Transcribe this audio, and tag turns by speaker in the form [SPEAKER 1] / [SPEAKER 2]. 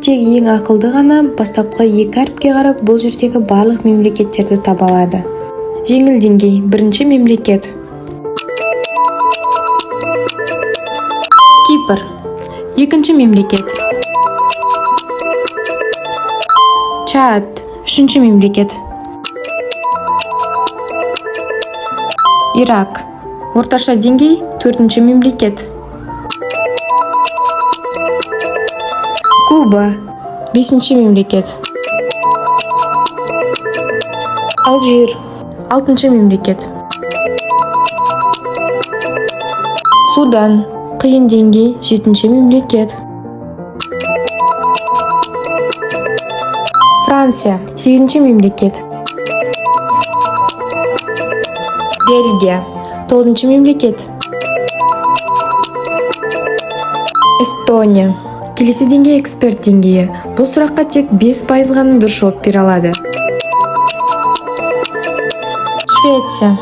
[SPEAKER 1] Тек ең ақылды ғана бастапқы 2 әріпке қарап бұл жердегі барлық мемлекеттерді таба алады. Жеңіл деңгей. Бірінші мемлекет. Кипр. Екінші мемлекет. Чад. Үшінші мемлекет. Ирак. Орташа деңгей. 4-ші мемлекет. Куба. 5-ші мемлекет. Алжир. 6-ші мемлекет. Судан. Қиын деңгей. 7-ші мемлекет. Франция. 8-ші мемлекет. Бельгия. 9-ші мемлекет. Эстония. Келесі деңгей эксперт деңгейі. Бұл сұраққа тек 5% ғана дұрыс жауап бере алады. Швеция.